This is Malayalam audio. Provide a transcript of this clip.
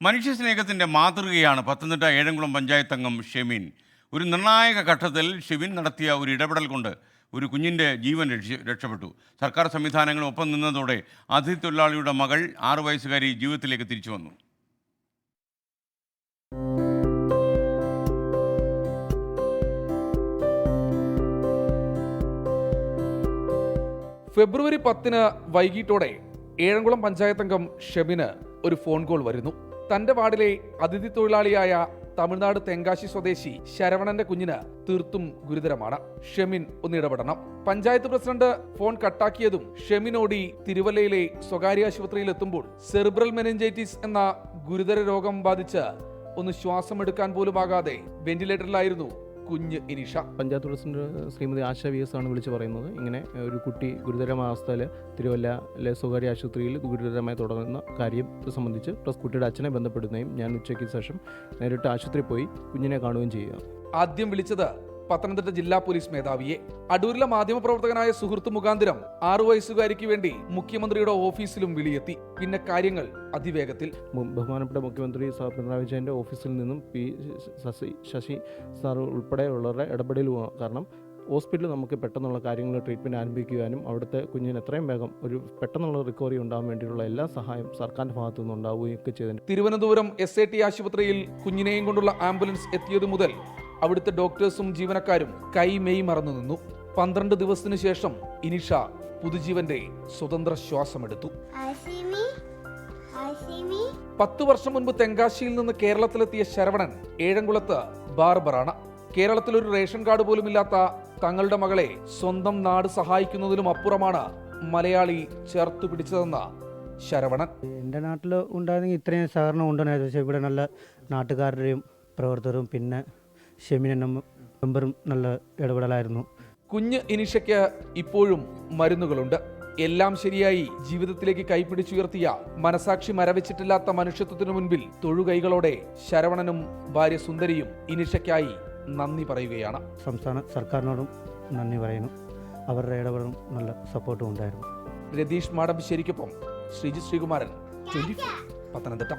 മനുഷ്യസ്നേഹത്തിൻ്റെ മാതൃകയാണ് പത്തനംതിട്ട ഏഴംകുളം പഞ്ചായത്ത് അംഗം ഷെമീൻ. ഒരു നിർണായക ഘട്ടത്തിൽ ഷെമീൻ നടത്തിയ ഒരു ഇടപെടൽ കൊണ്ട് ഒരു കുഞ്ഞിൻ്റെ ജീവൻ രക്ഷപ്പെട്ടു. സർക്കാർ സംവിധാനങ്ങളും ഒപ്പം നിന്നതോടെ അതിഥി തൊഴിലാളിയുടെ മകൾ 6 വയസ്സുകാരി ജീവിതത്തിലേക്ക് തിരിച്ചു വന്നു. ഫെബ്രുവരി 10 വൈകിട്ടോടെ ഏഴംകുളം പഞ്ചായത്ത് അംഗം ഷെമിന് ഒരു ഫോൺ കോൾ വരുന്നു. തന്റെ വാർഡിലെ അതിഥി തൊഴിലാളിയായ തമിഴ്നാട് തെങ്കാശി സ്വദേശി ശരവണന്റെ കുഞ്ഞിന് തീർത്തും ഗുരുതരമാണ്. ഷെമിൻ ഒന്ന് ഇടപെടണം. പഞ്ചായത്ത് പ്രസിഡന്റ് ഫോൺ കട്ടാക്കിയതും ഷെമിനോടി തിരുവല്ലയിലെ സ്വകാര്യ ആശുപത്രിയിൽ എത്തുമ്പോൾ സെറിബ്രൽ മെനിഞ്ചൈറ്റിസ് എന്ന ഗുരുതര രോഗം ബാധിച്ച് ഒന്ന് ശ്വാസം എടുക്കാൻ പോലുമാകാതെ വെന്റിലേറ്ററിലായിരുന്നു കുഞ്ഞ് ഇനിഷ. പഞ്ചായത്ത് പ്രസിഡന്റ് ശ്രീമതി ആശ VS ആണ് വിളിച്ച് പറയുന്നത്, ഇങ്ങനെ ഒരു കുട്ടി ഗുരുതരമായ അവസ്ഥയിൽ തിരുവല്ലയിലെ സ്വകാര്യ ആശുപത്രിയിൽ ഗുരുതരമായി തുടങ്ങുന്ന കാര്യം സംബന്ധിച്ച് പ്ലസ് കുട്ടിയുടെ അച്ഛനെ ബന്ധപ്പെടുന്നതും ഞാൻ ഉച്ചയ്ക്ക് ശേഷം നേരിട്ട് ആശുപത്രിയിൽ പോയി കുഞ്ഞിനെ കാണുകയും ചെയ്യുക. ആദ്യം വിളിച്ചത് പത്തനംതിട്ട ജില്ലാ പോലീസ് മേധാവിയെ. അടൂരിലെ മാധ്യമപ്രവർത്തകനായ സുഹൃത്ത് മുഖാന്തരം 6 വയസ്സുകാരിക്ക് വേണ്ടി മുഖ്യമന്ത്രിയുടെ ഓഫീസിലും വിളിയെത്തി. പിന്നെ കാര്യങ്ങൾ അതിവേഗത്തിൽ. ബഹുമാനപ്പെട്ട മുഖ്യമന്ത്രി പിണറായി വിജയൻ്റെ ഓഫീസിൽ നിന്നും ശശി സാർ ഉൾപ്പെടെയുള്ളവരുടെ ഇടപെടൽ, കാരണം ഹോസ്പിറ്റലിൽ നമുക്ക് പെട്ടെന്നുള്ള കാര്യങ്ങൾ ട്രീറ്റ്മെൻറ്റ് ആരംഭിക്കുവാനും അവിടുത്തെ കുഞ്ഞിന് എത്രയും വേഗം ഒരു പെട്ടെന്നുള്ള റിക്കവറി ഉണ്ടാകാൻ വേണ്ടിയുള്ള എല്ലാ സഹായം സർക്കാരിൻ്റെ ഭാഗത്തു നിന്ന് ഉണ്ടാവുകയൊക്കെ ചെയ്തിട്ടുണ്ട്. തിരുവനന്തപുരം SAT ആശുപത്രിയിൽ കുഞ്ഞിനെയും കൊണ്ടുള്ള ആംബുലൻസ് എത്തിയതു മുതൽ അവിടുത്തെ ഡോക്ടേഴ്സും ജീവനക്കാരും കൈമെയ് മറന്നു നിന്നു. 12 ദിവസത്തിനു ശേഷം ഇനിഷ പുതുജീവന്റെ സ്വതന്ത്ര ശ്വാസമെടുത്തു. 10 വർഷം മുൻപ് തെങ്കാശിയിൽ നിന്ന് കേരളത്തിലെത്തിയ ശരവണൻ ഏഴംകുളത്ത് ബാർബറാണ്. കേരളത്തിലൊരു റേഷൻ കാർഡ് പോലുമില്ലാത്ത തങ്ങളുടെ മകളെ സ്വന്തം നാട് സഹായിക്കുന്നതിലും അപ്പുറമാണ് മലയാളി ചേർത്തു പിടിച്ചതെന്ന ശരവണൻ. എൻ്റെ നാട്ടിൽ ഉണ്ടായിരുന്നെങ്കിൽ ഇത്രയും സഹകരണം ഉണ്ടെന്ന് ചോദിച്ചാൽ ഇവിടെ നല്ല നാട്ടുകാരുടെയും പ്രവർത്തകരും പിന്നെ ഷെമിനും മെമ്പറും നല്ല ഇടപെടലായിരുന്നു. കുഞ്ഞ് ഇനിഷയ്ക്ക് ഇപ്പോഴും മരുന്നുകളുണ്ട്. എല്ലാം ശരിയായി ജീവിതത്തിലേക്ക് കൈപിടിച്ചുയർത്തിയ മനസാക്ഷി മരവിച്ചിട്ടില്ലാത്ത മനുഷ്യത്വത്തിനു മുൻപിൽ തൊഴുകൈകളോടെ ശരവണനും ഭാര്യ സുന്ദരിയും ഇനിഷയ്ക്കായി നന്ദി പറയുകയാണ്. സംസ്ഥാന സർക്കാരിനോടും നന്ദി പറയുന്നു. അവരുടെ ഇടപെടലും നല്ല സപ്പോർട്ടും ഉണ്ടായിരുന്നു. രതീഷ് മാടമ്പിശ്ശേരിക്കൊപ്പം ശ്രീജിത് ശ്രീകുമാരൻ, 24 പത്തനംതിട്ട.